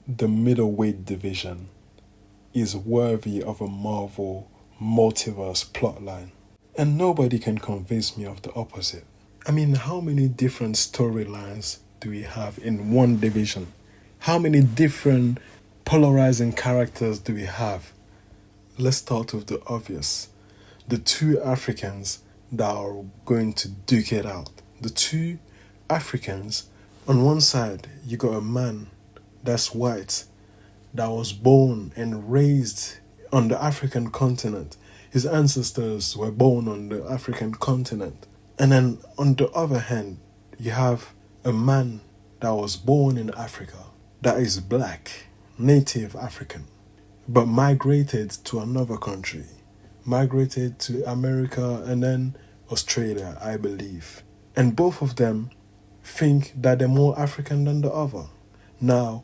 the middleweight division is worthy of a Marvel multiverse plotline. And nobody can convince me of the opposite. I mean, how many different storylines do we have in one division? How many different polarizing characters do we have? Let's start with the obvious. The two Africans that are going to duke it out. The two Africans, on one side, you got a man that's white, that was born and raised on the African continent. His ancestors were born on the African continent. And then on the other hand, you have a man that was born in Africa, that is black, native African, but migrated to another country, migrated to America and then Australia, I believe. And both of them think that they're more African than the other. Now,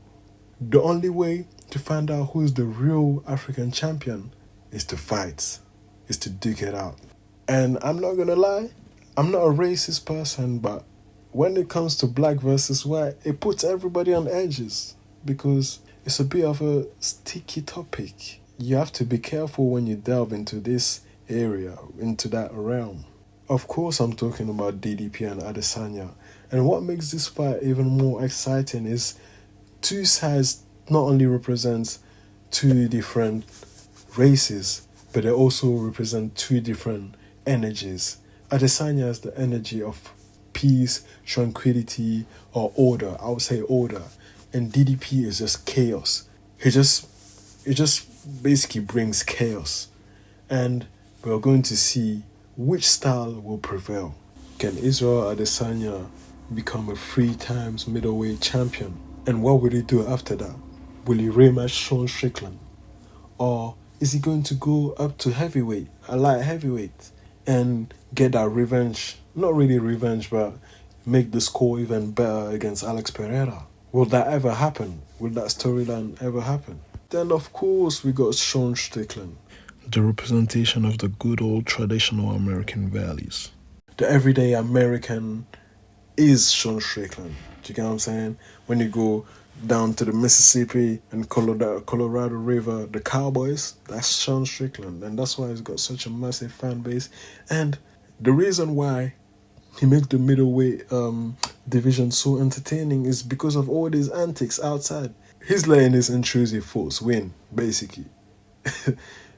the only way to find out who's the real African champion is to fight, is to duke it out. And I'm not gonna lie, I'm not a racist person, but when it comes to black versus white, it puts everybody on edges because it's a bit of a sticky topic. You have to be careful when you delve into this area, into that realm. Of course, I'm talking about DDP and Adesanya. And what makes this fight even more exciting is two sides not only represent two different races, but they also represent two different energies. Adesanya is the energy of peace, tranquility, or order. I would say order. And DDP is just chaos. It just basically brings chaos. And we're going to see which style will prevail. Can Israel Adesanya become a 3 times middleweight champion? And what will he do after that? Will he rematch Sean Strickland? Or is he going to go up to heavyweight, a light heavyweight, and get that revenge? Not really revenge, but make the score even better against Alex Pereira. Will that ever happen? Will that storyline ever happen? Then, of course, we got Sean Strickland, the representation of the good old traditional American values. The everyday American is Sean Strickland. Do you get what I'm saying? When you go down to the Mississippi and Colorado River, the Cowboys, that's Sean Strickland. And that's why he's got such a massive fan base. And the reason why he makes the middleweight division so entertaining is because of all these antics outside. He's letting his intrusive force win, basically.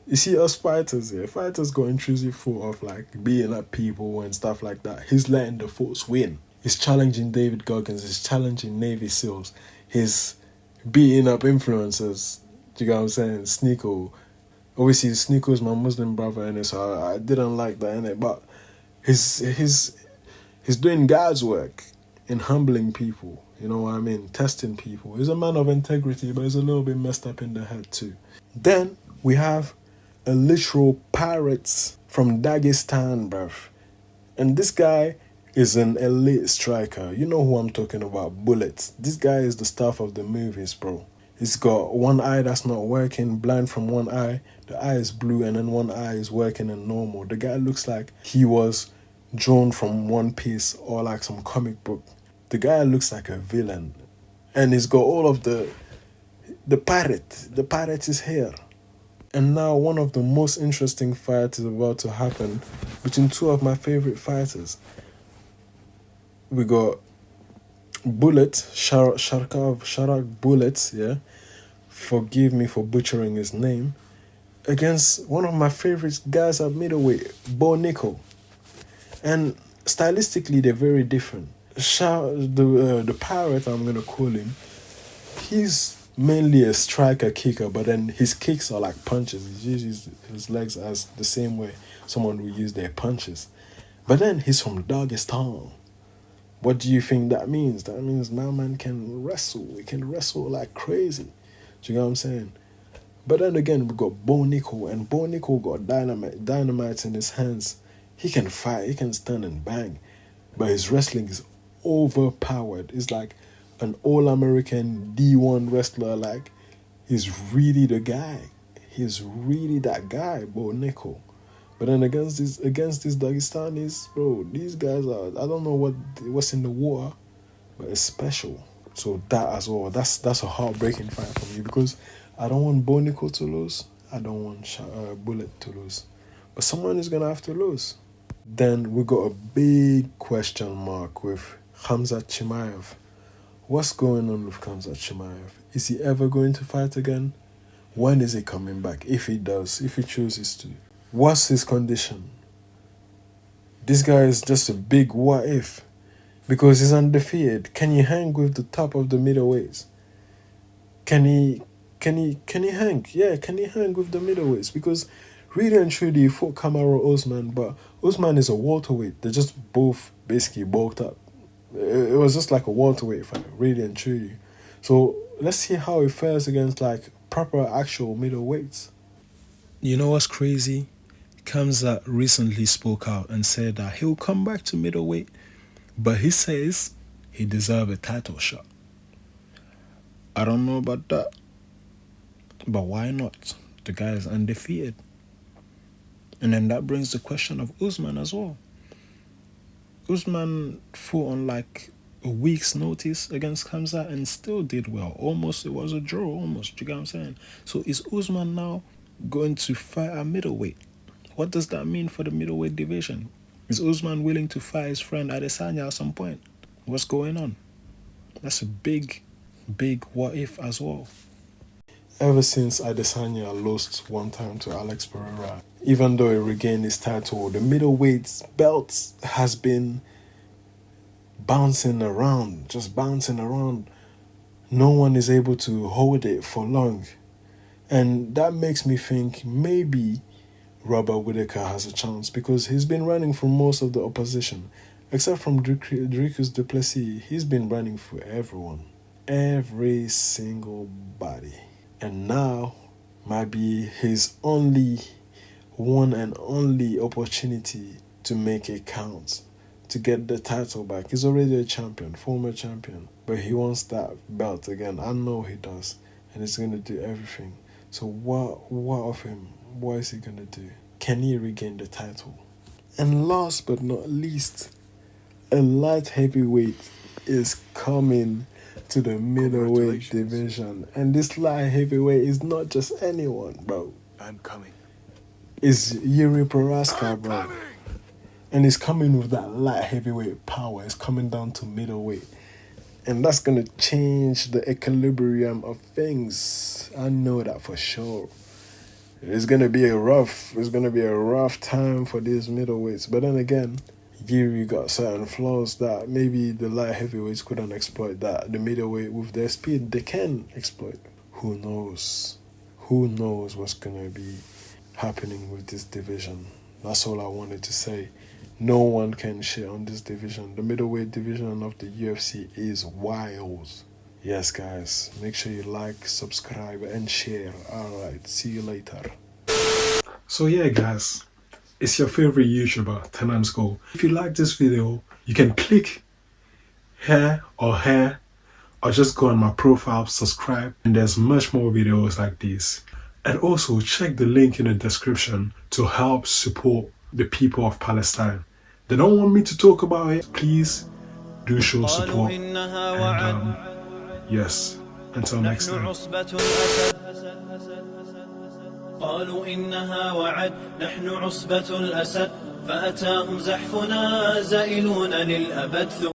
You see us fighters here. Fighters got intrusive thought of like beating up people and stuff like that. He's letting the force win. He's challenging David Goggins. He's challenging Navy SEALs. He's beating up influencers. Do you get what I'm saying? Sneeko. Obviously, Sneeko is my Muslim brother in it, so I didn't like that in it. But he's doing God's work in humbling people. You know what I mean? Testing people. He's a man of integrity, but he's a little bit messed up in the head too. Then we have a literal pirate from Dagestan, bruv. And this guy is an elite striker. You know who I'm talking about, Bullet. This guy is the stuff of the movies, bro. He's got one eye that's not working, blind from one eye. The eye is blue and then one eye is working and normal. The guy looks like he was drawn from One Piece or like some comic book. The guy looks like a villain. And he's got all of the pirate. The pirate is here. And now one of the most interesting fights is about to happen between two of my favorite fighters. We got Bullet, Sharak Bullet, yeah? Forgive me for butchering his name. Against one of my favorite guys at middleweight, Bo Nickel. And stylistically, they're very different. The pirate, I'm going to call him, he's mainly a striker kicker, but then his kicks are like punches. He uses his legs as the same way someone would use their punches. But then he's from Dagestan. What do you think that means? That means my man can wrestle. He can wrestle like crazy. Do you know what I'm saying? But then again, we got Bo Nickel, and Bo Nickel got dynamite in his hands. He can fight, he can stand and bang. But his wrestling is overpowered. It's like an all-American D1 wrestler. Like, he's really the guy. He's really that guy, Bo Nickel. But then against these Dagestanis, bro, these guys are, I don't know what's in the water, but it's special. So that as well, that's a heartbreaking fight for me, because I don't want Bonico to lose. I don't want Bullet to lose. But someone is going to have to lose. Then we got a big question mark with Khamzat Chimaev. What's going on with Khamzat Chimaev? Is he ever going to fight again? When is he coming back? If he does, if he chooses to. What's his condition? This guy is just a big what if. Because he's undefeated. Can he hang with the top of the middleweights? Can he hang? Yeah, can he hang with the middleweights? Because really and truly, he fought Kamaru Usman, but Usman is a welterweight. They're just both basically bulked up. It was just like a welterweight fight, really and truly. So let's see how it fares against like proper actual middleweights. You know what's crazy? Khamzat recently spoke out and said that he'll come back to middleweight, but he says he deserves a title shot. I don't know about that, but why not? The guy is undefeated. And then that brings the question of Usman as well. Usman fought on like a week's notice against Khamzat and still did well. Almost, it was a draw, almost. You get what I'm saying? So is Usman now going to fight at middleweight? What does that mean for the middleweight division? Is Usman willing to fight his friend Adesanya at some point? What's going on? That's a big what if as well. Ever since Adesanya lost one time to Alex Pereira, even though he regained his title, the middleweight belt has been bouncing around, just bouncing around. No one is able to hold it for long. And that makes me think maybe Robert Whittaker has a chance, because he's been running for most of the opposition. Except from Dricus Duplessis, he's been running for everyone. Every single body. And now might be his only one and only opportunity to make it count, to get the title back. He's already a champion, former champion, but he wants that belt again. I know he does, and he's going to do everything. So what of him? What is he going to do? Can he regain the title? And last but not least, a light heavyweight is coming to the middleweight division. And this light heavyweight is not just anyone, bro. I'm coming. It's Yuri Prohaska, bro. And he's coming with that light heavyweight power. It's coming down to middleweight. And that's going to change the equilibrium of things. I know that for sure. It's going to be a rough time for these middleweights. But then again, Yuri got certain flaws that maybe the light heavyweights couldn't exploit, that the middleweight with their speed they can exploit. Who knows? Who knows what's going to be happening with this division? That's all I wanted to say. No one can shit on this division. The middleweight division of the UFC is wild. Yes, guys. Make sure you like, subscribe, and share. Alright, see you later. So yeah, guys. It's your favorite YouTuber, Tenam's Goal. If you like this video, you can click here, or just go on my profile, subscribe, and there's much more videos like these. And also check the link in the description to help support the people of Palestine. They don't want me to talk about it. Please do show support. And yes, until next time. قالوا إنها وعد نحن عصبة الأسد فأتاهم زحفنا زائلون للأبد